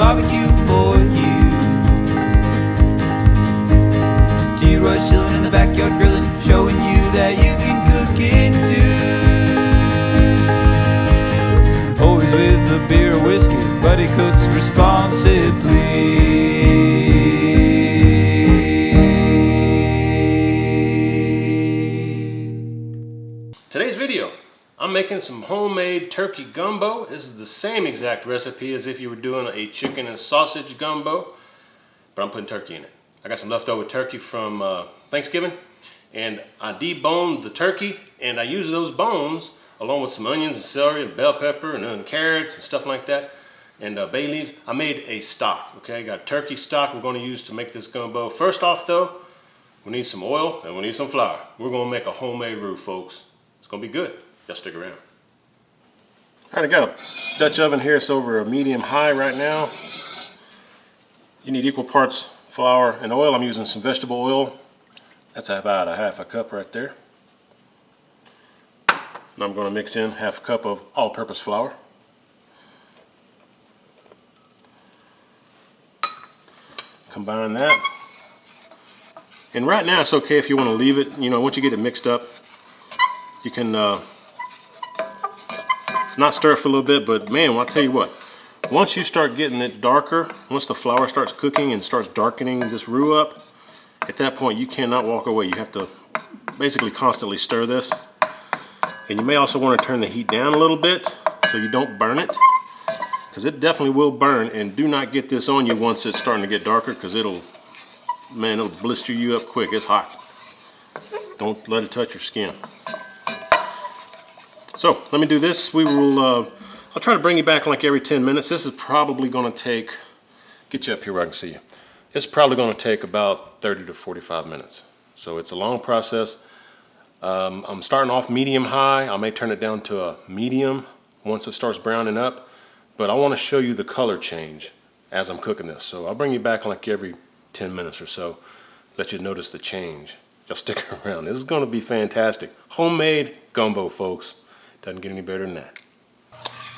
barbecue for you. T-Rush chilling in the backyard grilling, showing you that you can cook it too. Always with a beer or whiskey, but he cooks responsibly. Today's video, I'm making some homemade turkey gumbo. This is the same exact recipe as if you were doing a chicken and sausage gumbo, but I'm putting turkey in it. I got some leftover turkey from Thanksgiving, and I deboned the turkey, and I used those bones along with some onions and celery and bell pepper and carrots and stuff like that, and bay leaves. I made a stock, okay? Got turkey stock we're gonna use to make this gumbo. First off though, we need some oil and we need some flour. We're gonna make a homemade roux, folks. It's gonna be good. Just stick around. All right, I got a Dutch oven here. It's over a medium high right now. You need equal parts flour and oil. I'm using some vegetable oil. That's about a half a cup right there. And I'm gonna mix in half a cup of all-purpose flour. Combine that. And right now it's okay if you wanna leave it, you know, once you get it mixed up, you can not stir it for a little bit, but man, well, I'll tell you what, once you start getting it darker, once the flour starts cooking and starts darkening this roux up, at that point you cannot walk away. You have to basically constantly stir this. And you may also want to turn the heat down a little bit so you don't burn it, because it definitely will burn. And do not get this on you once it's starting to get darker, because it'll blister you up quick. It's hot. Don't let it touch your skin. So let me do this. We will, I'll try to bring you back like every 10 minutes. This is probably gonna take, get you up here where I can see you. It's probably gonna take about 30 to 45 minutes. So it's a long process. I'm starting off medium high. I may turn it down to a medium once it starts browning up, but I wanna show you the color change as I'm cooking this. So I'll bring you back like every 10 minutes or so, let you notice the change. Just stick around. This is gonna be fantastic. Homemade gumbo, folks. Doesn't get any better than that.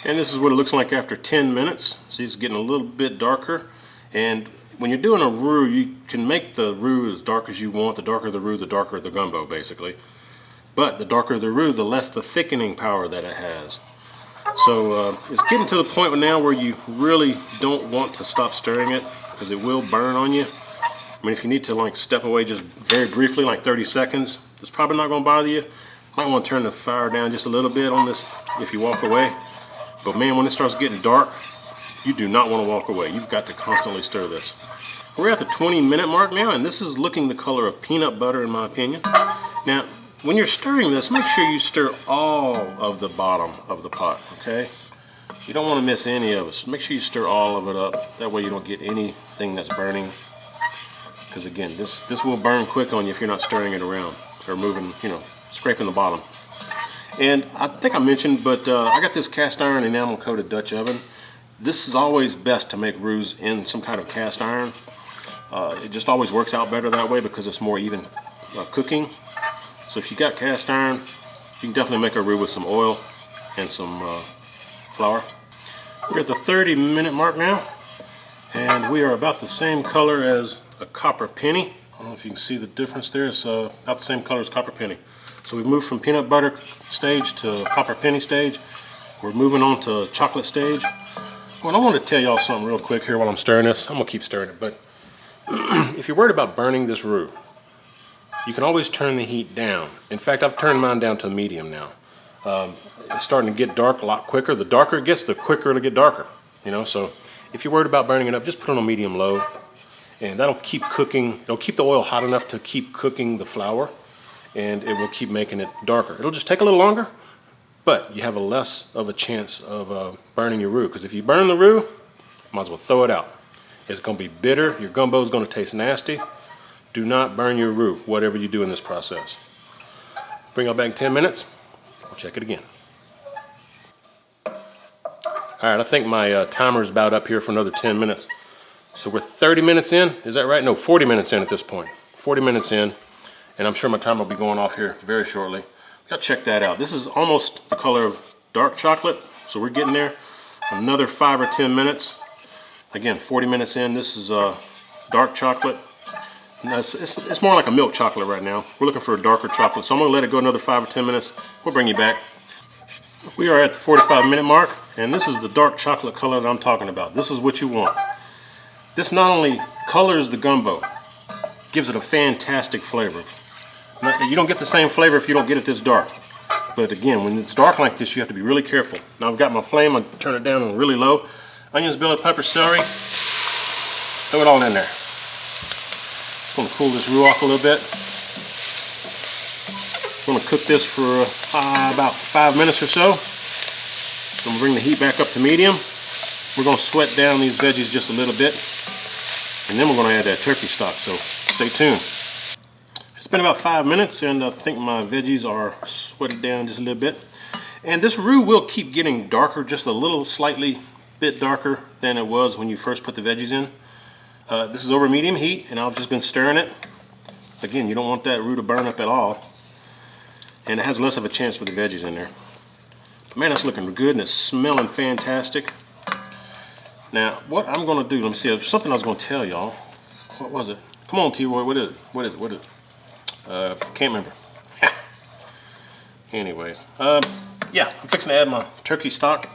And this is what it looks like after 10 minutes. See, it's getting a little bit darker. And when you're doing a roux, you can make the roux as dark as you want. The darker the roux, the darker the gumbo, basically. But the darker the roux, the less the thickening power that it has. So it's getting to the point now where you really don't want to stop stirring it, because it will burn on you. I mean, if you need to like step away just very briefly, like 30 seconds, it's probably not gonna bother you. Might want to turn the fire down just a little bit on this if you walk away. But man, when it starts getting dark, you do not want to walk away. You've got to constantly stir this. We're at the 20-minute mark now, and this is looking the color of peanut butter in my opinion. Now, when you're stirring this, make sure you stir all of the bottom of the pot, okay? You don't want to miss any of it. Make sure you stir all of it up. That way you don't get anything that's burning. Because again, this will burn quick on you if you're not stirring it around or moving, you know, scraping the bottom. And I think I mentioned, but I got this cast iron enamel coated Dutch oven. This is always best to make roux in some kind of cast iron. It just always works out better that way because it's more even cooking. So if you got cast iron, you can definitely make a roux with some oil and some flour. We're at the 30-minute mark now, and we are about the same color as a copper penny. I don't know if you can see the difference there. It's about the same color as copper penny. So we've moved from peanut butter stage to copper penny stage. We're moving on to chocolate stage. Well, I want to tell y'all something real quick here while I'm stirring this. I'm gonna keep stirring it, but if you're worried about burning this roux, you can always turn the heat down. In fact, I've turned mine down to a medium now. It's starting to get dark a lot quicker. The darker it gets, the quicker it'll get darker. You know, so if you're worried about burning it up, just put it on medium low, and that'll keep cooking. It'll keep the oil hot enough to keep cooking the flour, and it will keep making it darker. It'll just take a little longer, but you have a less of a chance of burning your roux, because if you burn the roux, might as well throw it out. It's gonna be bitter, your gumbo is gonna taste nasty. Do not burn your roux, whatever you do in this process. Bring it back in 10 minutes, we'll check it again. All right, I think my timer's about up here for another 10 minutes. So we're 30 minutes in, is that right? No, 40 minutes in at this point. 40 minutes in. And I'm sure my timer will be going off here very shortly. Gotta check that out. This is almost the color of dark chocolate, so we're getting there. Another 5 or 10 minutes, Again, 40 minutes in. This is dark chocolate. It's more like a milk chocolate right now. We're looking for a darker chocolate, so I'm gonna let it go another 5 or 10 minutes. We'll bring you back. We are at the 45-minute mark, and this is the dark chocolate color that I'm talking about. This is what you want. This not only colors the gumbo, gives it a fantastic flavor. Now, you don't get the same flavor if you don't get it this dark. But again, when it's dark like this, you have to be really careful. Now I've got my flame, I turn it down on really low. Onions, bell pepper, celery, throw it all in there. Just gonna cool this roux off a little bit. I'm gonna cook this for about 5 minutes or so. I'm gonna bring the heat back up to medium. We're gonna sweat down these veggies just a little bit, and then we're gonna add that turkey stock, so stay tuned. It's been about 5 minutes, and I think my veggies are sweated down just a little bit. And this roux will keep getting darker, just a little slightly bit darker than it was when you first put the veggies in. This is over medium heat, and I've just been stirring it. Again, you don't want that roux to burn up at all. And it has less of a chance with the veggies in there. But man, that's looking good, and it's smelling fantastic. Now, what I'm gonna do, let me see, there's something I was gonna tell y'all. What was it? Come on, T-Roy, what is it? What is it? What is it? Can't remember. Anyways, yeah, I'm fixing to add my turkey stock.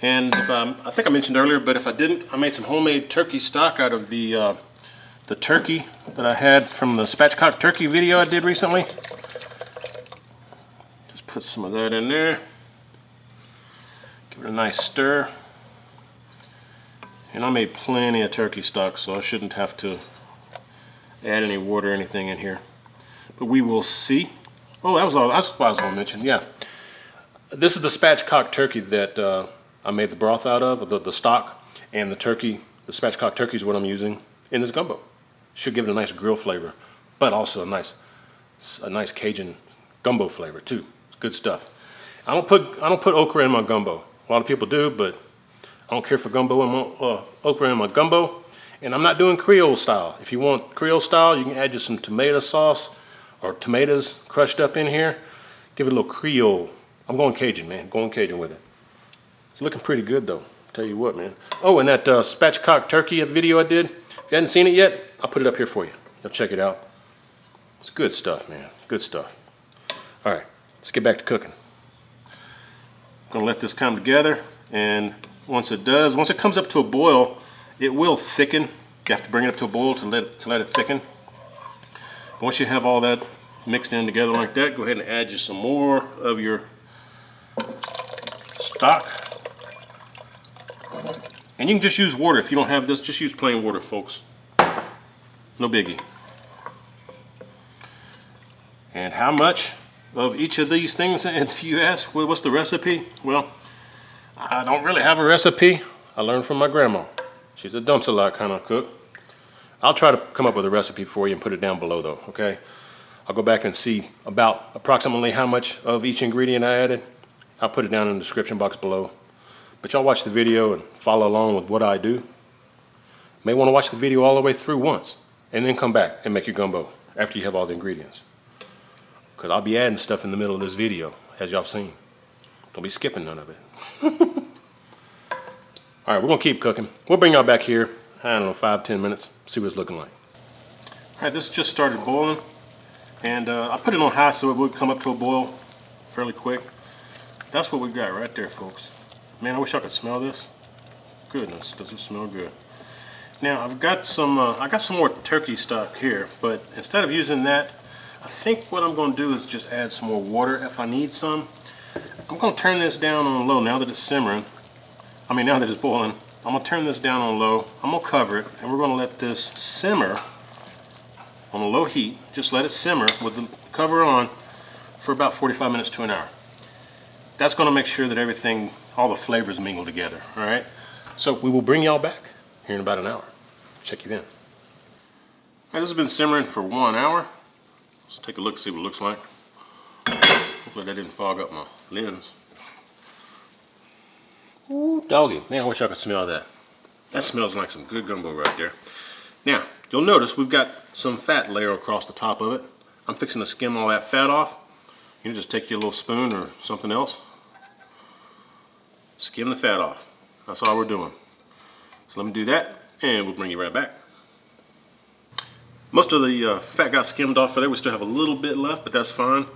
And if I think I mentioned earlier, but if I didn't, I made some homemade turkey stock out of the turkey that I had from the spatchcock turkey video I did recently. Just put some of that in there. Give it a nice stir. And I made plenty of turkey stock, so I shouldn't have to add any water or anything in here. But we will see. Oh, that's what I was going to mention, yeah. This is the spatchcock turkey that I made the broth out of, the stock, and the turkey, the spatchcock turkey is what I'm using in this gumbo. Should give it a nice grill flavor, but also a nice Cajun gumbo flavor too. It's good stuff. I don't put okra in my gumbo. A lot of people do, but I don't care for okra in my gumbo. And I'm not doing Creole style. If you want Creole style, you can add just some tomato sauce or tomatoes crushed up in here. Give it a little Creole. I'm going Cajun, man. Going Cajun with it. It's looking pretty good, though. Tell you what, man. Oh, and that spatchcock turkey video I did. If you hadn't seen it yet, I'll put it up here for you. You'll check it out. It's good stuff, man. Good stuff. All right, let's get back to cooking. I'm gonna let this come together, and once it comes up to a boil, it will thicken. You have to bring it up to a boil to let it thicken. But once you have all that mixed in together like that, go ahead and add just some more of your stock. And you can just use water. If you don't have this, just use plain water, folks. No biggie. And how much of each of these things, if you ask, well, what's the recipe? Well, I don't really have a recipe. I learned from my grandma. She's a dumps-a-lot kind of cook. I'll try to come up with a recipe for you and put it down below, though, okay? I'll go back and see about approximately how much of each ingredient I added. I'll put it down in the description box below. But y'all watch the video and follow along with what I do. You may want to watch the video all the way through once and then come back and make your gumbo after you have all the ingredients. Because I'll be adding stuff in the middle of this video, as y'all seen. Don't be skipping none of it. All right, we're going to keep cooking. We'll bring y'all back here, I don't know, 5-10 minutes, see what it's looking like. All right, this just started boiling. And I put it on high so it would come up to a boil fairly quick. That's what we got right there, folks. Man, I wish I could smell this. Goodness, does it smell good. Now, I've got some, I got some more turkey stock here, but instead of using that, I think what I'm going to do is just add some more water if I need some. I'm going to turn this down on low now that it's simmering. I mean, now that it's boiling. I'm going to turn this down on low. I'm going to cover it, and we're going to let this simmer on a low heat. Just let it simmer with the cover on for about 45 minutes to an hour. That's going to make sure that everything, all the flavors mingle together, all right? So we will bring y'all back here in about an hour. Check you then. All right, this has been simmering for 1 hour. Let's take a look, see what it looks like. Hopefully that didn't fog up my lens. Ooh, doggy. Man, I wish I could smell that. That smells like some good gumbo right there. Now, you'll notice we've got some fat layer across the top of it. I'm fixing to skim all that fat off. You can just take your little spoon or something else. Skim the fat off. That's all we're doing. So let me do that, and we'll bring you right back. Most of the fat got skimmed off of there. We still have a little bit left, but that's fine.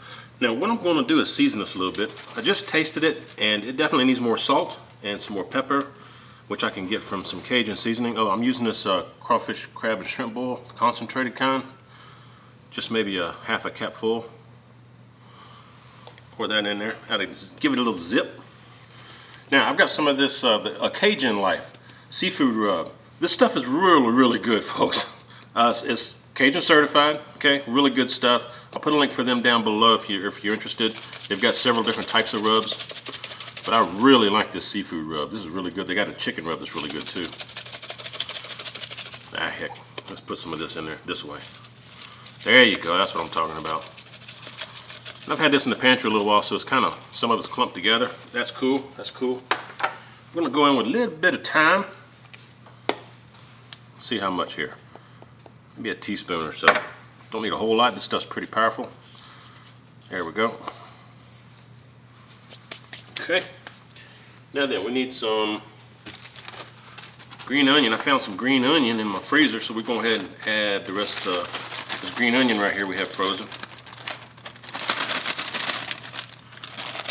Now what I'm going to do is season this a little bit. I just tasted it, and it definitely needs more salt and some more pepper, which I can get from some Cajun seasoning. Oh, I'm using this crawfish, crab, and shrimp boil, concentrated kind. Just maybe a half a cap full. Pour that in there. I'll give it a little zip. Now I've got some of this a Cajun Life seafood rub. This stuff is really, really good, folks. It's Cajun certified, okay? Really good stuff. I'll put a link for them down below if you're interested. They've got several different types of rubs, but I really like this seafood rub. This is really good. They got a chicken rub that's really good too. Ah, heck. Let's put some of this in there this way. There you go. That's what I'm talking about. And I've had this in the pantry a little while, so it's kind of, some of it's clumped together. That's cool. That's cool. I'm gonna go in with a little bit of thyme. See how much here. Maybe a teaspoon or so. Don't need a whole lot. This stuff's pretty powerful. There we go. Okay. Now then, we need some green onion. I found some green onion in my freezer, so we're going to go ahead and add the rest of this green onion right here we have frozen.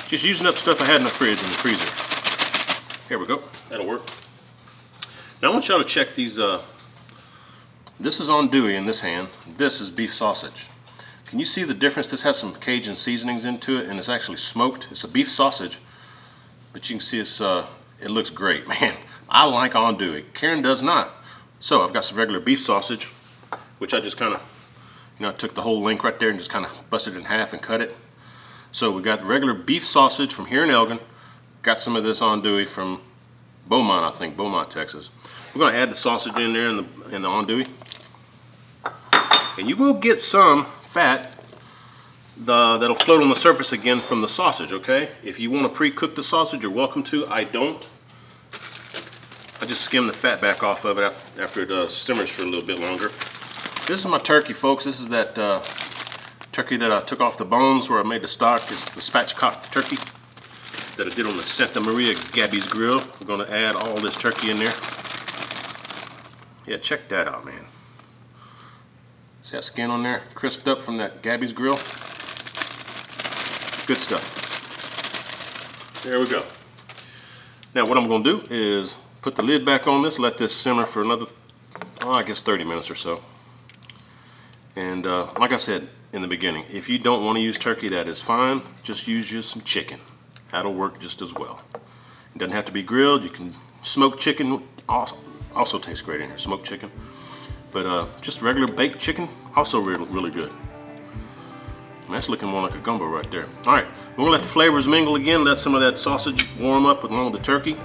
Just using up stuff I had in the fridge in the freezer. Here we go. That'll work. Now I want y'all to check these. This is andouille in this hand. This is beef sausage. Can you see the difference? This has some Cajun seasonings into it, and it's actually smoked. It's a beef sausage, but you can see it's it looks great, man. I like andouille. Karen does not. So I've got some regular beef sausage, which I just kind of, I took the whole length right there and just kind of busted it in half and cut it. So we got the regular beef sausage from here in Elgin. Got some of this andouille from Beaumont, I think, Beaumont, Texas. We're going to add the sausage in there and the andouille. And you will get some fat that'll float on the surface again from the sausage, okay? If you want to pre-cook the sausage, you're welcome to. I don't. I just skim the fat back off of it after it simmers for a little bit longer. This is my turkey, folks. This is that turkey that I took off the bones where I made the stock. It's the spatchcock turkey that I did on the Santa Maria Gabby's Grill. We're going to add all this turkey in there. Yeah, check that out, man. See that skin on there? Crisped up from that Gabby's Grill. Good stuff. There we go. Now what I'm going to do is put the lid back on this, let this simmer for another, I guess 30 minutes or so. And like I said in the beginning, if you don't want to use turkey, that is fine. Just use some chicken. That'll work just as well. It doesn't have to be grilled. You can smoke chicken. Also tastes great in here, smoked chicken. But just regular baked chicken, also really good. And that's looking more like a gumbo right there. All right, we're gonna let the flavors mingle again, let some of that sausage warm up along with the turkey.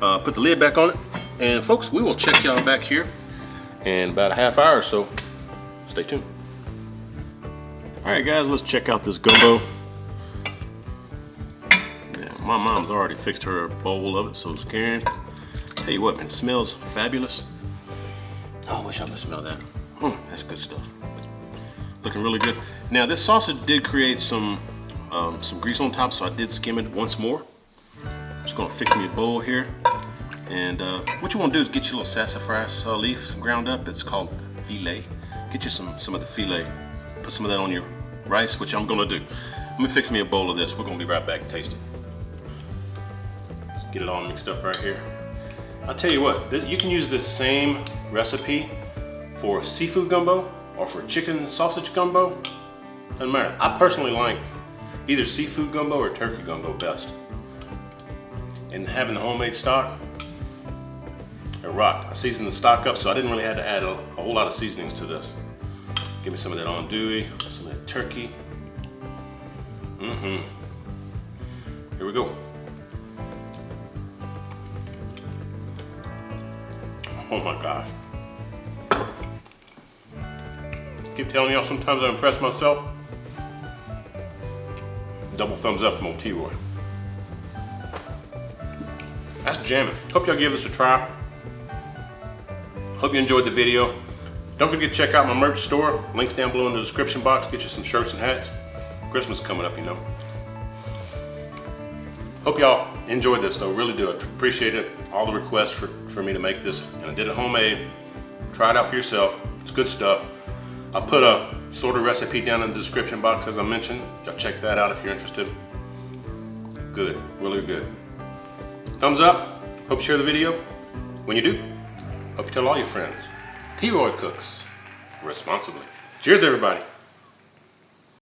Put the lid back on it. And folks, we will check y'all back here in about a half hour or so. Stay tuned. All right, guys, let's check out this gumbo. Yeah, my mom's already fixed her a bowl of it, so it's Karen. Tell you what, man, it smells fabulous. Oh, I wish I could smell that. That's good stuff. Looking really good. Now, this sausage did create some grease on top, so I did skim it once more. I'm just gonna fix me a bowl here. And what you wanna do is get your little sassafras leaf ground up. It's called filet. Get you some of the filet. Put some of that on your rice, which I'm gonna do. Let me fix me a bowl of this. We're gonna be right back and taste it. Let's get it all mixed up right here. I'll tell you what, you can use this same recipe for seafood gumbo or for chicken sausage gumbo. Doesn't matter. I personally like either seafood gumbo or turkey gumbo best. And having the homemade stock, it rocked. I seasoned the stock up, so I didn't really have to add a whole lot of seasonings to this. Give me some of that andouille, some of that turkey. Here we go. Oh my gosh. Keep telling y'all sometimes I impress myself. Double thumbs up from old T-Roy. That's jamming. Hope y'all give this a try. Hope you enjoyed the video. Don't forget to check out my merch store. Links down below in the description box. Get you some shirts and hats. Christmas coming up, you know. Hope y'all enjoyed this though. Really do. I appreciate it. all the requests for me to make this, and I did it homemade. Try it out for yourself. It's good stuff. I'll put a sort of recipe down in the description box as I mentioned. Y'all check that out if you're interested. Good, really good. Thumbs up. Hope you share the video. When you do, hope you tell all your friends. T-Roy cooks responsibly. Cheers, everybody.